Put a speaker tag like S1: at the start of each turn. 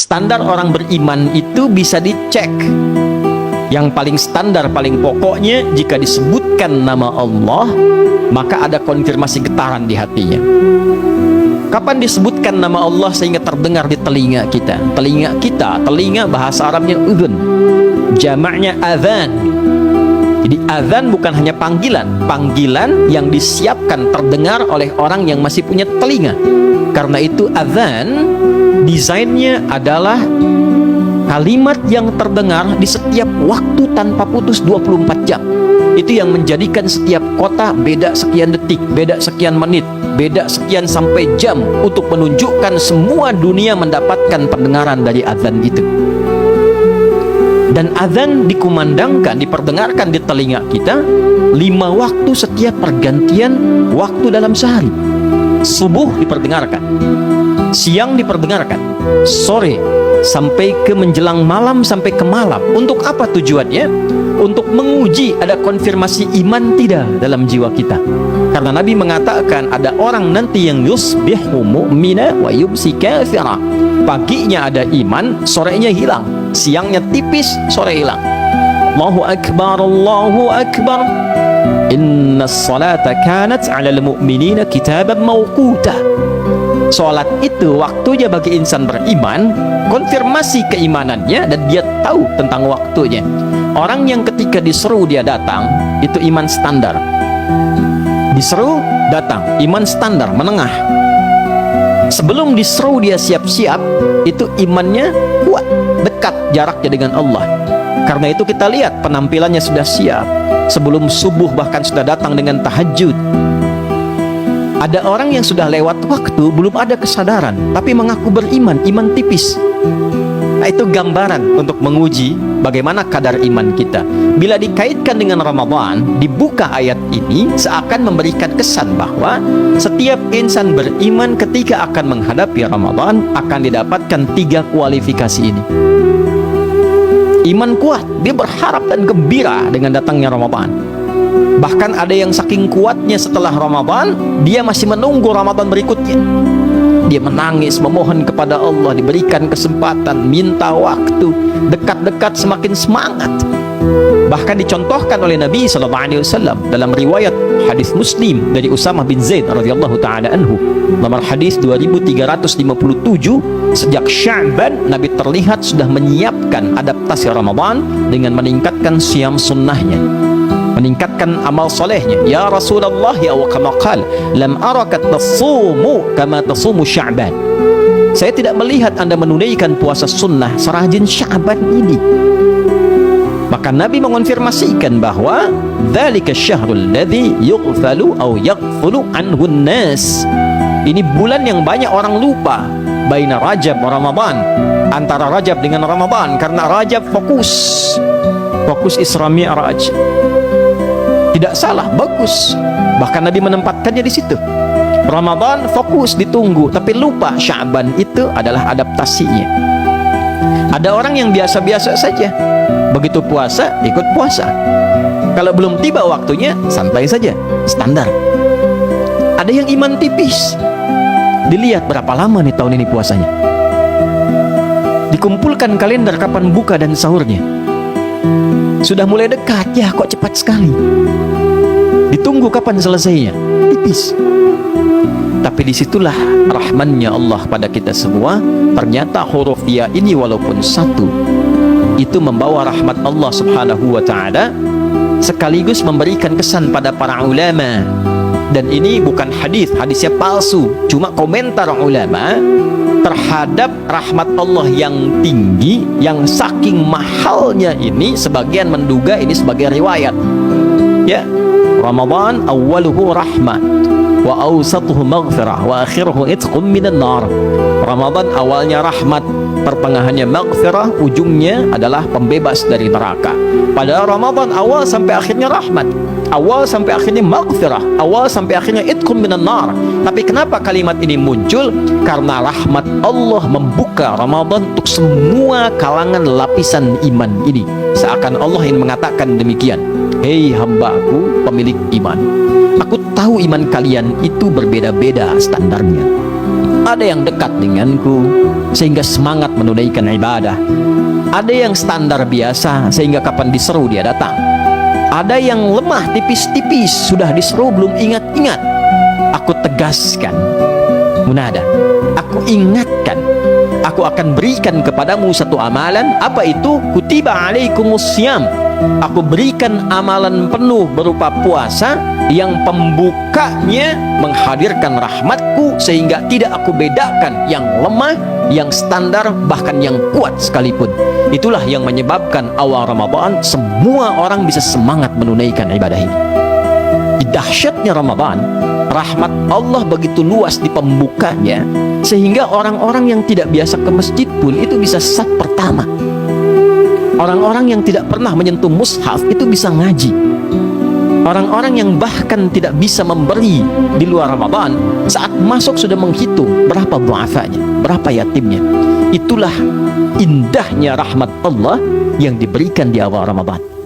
S1: Standar orang beriman itu bisa dicek. Yang paling standar, paling pokoknya, jika disebutkan nama Allah, maka ada konfirmasi getaran di hatinya. Kapan disebutkan nama Allah sehingga terdengar di telinga kita? Telinga bahasa Arabnya udhun, jamaknya adzan. Jadi adzan bukan hanya panggilan yang disiapkan terdengar oleh orang yang masih punya telinga. Karena itu adzan desainnya adalah kalimat yang terdengar di setiap waktu tanpa putus 24 jam. Itu yang menjadikan setiap kota beda sekian detik, beda sekian menit, beda sekian sampai jam, untuk menunjukkan semua dunia mendapatkan pendengaran dari azan itu. Dan azan dikumandangkan, diperdengarkan di telinga kita 5 waktu setiap pergantian waktu dalam sehari. Subuh diperdengarkan, siang diperdengarkan, sore sampai ke menjelang malam, sampai ke malam. Untuk apa tujuannya? Untuk menguji ada konfirmasi iman tidak dalam jiwa kita. Karena Nabi mengatakan ada orang nanti yang yusbihu mu'mina wa yumsi kafira. Paginya ada iman, sorenya hilang. Siangnya tipis, sore hilang. Allahu akbar, Allahu akbar. Inna salata kanat 'alal mu'minina kitaban mawquta. Salat itu waktunya bagi insan beriman, konfirmasi keimanannya, dan dia tahu tentang waktunya. Orang yang ketika diseru dia datang, itu iman standar. Diseru datang, iman standar menengah. Sebelum diseru dia siap-siap, itu imannya kuat, dekat jaraknya dengan Allah. Karena itu kita lihat penampilannya sudah siap. Sebelum subuh bahkan sudah datang dengan tahajud. Ada orang yang sudah lewat waktu, belum ada kesadaran, tapi mengaku beriman, iman tipis. Nah, itu gambaran untuk menguji bagaimana kadar iman kita. Bila dikaitkan dengan Ramadan, dibuka ayat ini seakan memberikan kesan bahwa setiap insan beriman ketika akan menghadapi Ramadan akan didapatkan 3 kualifikasi ini. Iman kuat, dia berharap dan gembira dengan datangnya Ramadan. Bahkan ada yang saking kuatnya setelah Ramadan, dia masih menunggu Ramadan berikutnya. Dia menangis, memohon kepada Allah, diberikan kesempatan, minta waktu, dekat-dekat semakin semangat. Bahkan dicontohkan oleh Nabi SAW dalam riwayat hadis Muslim dari Usamah bin Zaid radhiyallahu taala anhu, nomor hadis 2357. Sejak Sya'ban Nabi terlihat sudah menyiapkan adaptasi Ramadan dengan meningkatkan siam sunnahnya, meningkatkan amal solehnya. Ya Rasulullah, ya kama qala, lam araka tasumu kama tasumu Sya'ban. Saya tidak melihat Anda menunaikan puasa sunnah serajin Sya'ban ini. Maka Nabi mengonfirmasikan bahwa dzalika syahrul ladzi yughfalu aw yaghfulu anhu an-nas. Ini bulan yang banyak orang lupa. Baina Rajab wa Ramadan, antara Rajab dengan Ramadan, karena Rajab fokus Isra Mi'raj. Tidak salah, bagus. Bahkan Nabi menempatkannya di situ. Ramadan fokus ditunggu, tapi lupa Sya'ban itu adalah adaptasinya. Ada orang yang biasa-biasa saja, begitu puasa ikut puasa, kalau belum tiba waktunya santai saja, standar. Ada yang iman tipis, dilihat berapa lama nih tahun ini puasanya, dikumpulkan kalender kapan buka dan sahurnya, sudah mulai dekat, ya kok cepat sekali, ditunggu kapan selesainya, tipis. Tapi disitulah rahmannya Allah pada kita semua. Ternyata huruf ya ini walaupun satu, itu membawa rahmat Allah subhanahu wa ta'ala, sekaligus memberikan kesan pada para ulama. Dan ini bukan hadisnya palsu, cuma komentar ulama terhadap rahmat Allah yang tinggi, yang saking mahalnya ini. Sebagian menduga ini sebagai riwayat, ya, Ramadan awwaluhu rahmat wa awsatuhu maghfirah wa akhiruhu itqum minan nar. Ramadan awalnya rahmat, pertengahannya maghfirah, ujungnya adalah pembebas dari neraka. Padahal Ramadan awal sampai akhirnya rahmat, awal sampai akhirnya maghfirah, awal sampai akhirnya itqum minan nar. Tapi kenapa kalimat ini muncul? Karena rahmat Allah membuka Ramadan untuk semua kalangan lapisan iman ini. Seakan Allah ingin mengatakan demikian, hei hambaku pemilik iman, aku tahu iman kalian itu berbeda-beda standarnya. Ada yang dekat denganku sehingga semangat menunaikan ibadah. Ada yang standar biasa sehingga kapan diseru dia datang. Ada yang lemah tipis-tipis, sudah diseru belum ingat-ingat. Aku tegaskan, munada, aku ingatkan, aku akan berikan kepadamu satu amalan. Apa itu? Kutiba alaikumussyam. Aku berikan amalan penuh berupa puasa yang pembukanya menghadirkan rahmatku, sehingga tidak aku bedakan yang lemah, yang standar, bahkan yang kuat sekalipun. Itulah yang menyebabkan awal Ramadan semua orang bisa semangat menunaikan ibadah ini. Dahsyatnya Ramadan, rahmat Allah begitu luas di pembukanya, sehingga orang-orang yang tidak biasa ke masjid pun itu bisa saf pertama. Orang-orang yang tidak pernah menyentuh mushaf itu bisa ngaji. Orang-orang yang bahkan tidak bisa memberi di luar Ramadan, saat masuk sudah menghitung berapa du'afanya, berapa yatimnya. Itulah indahnya rahmat Allah yang diberikan di awal Ramadan.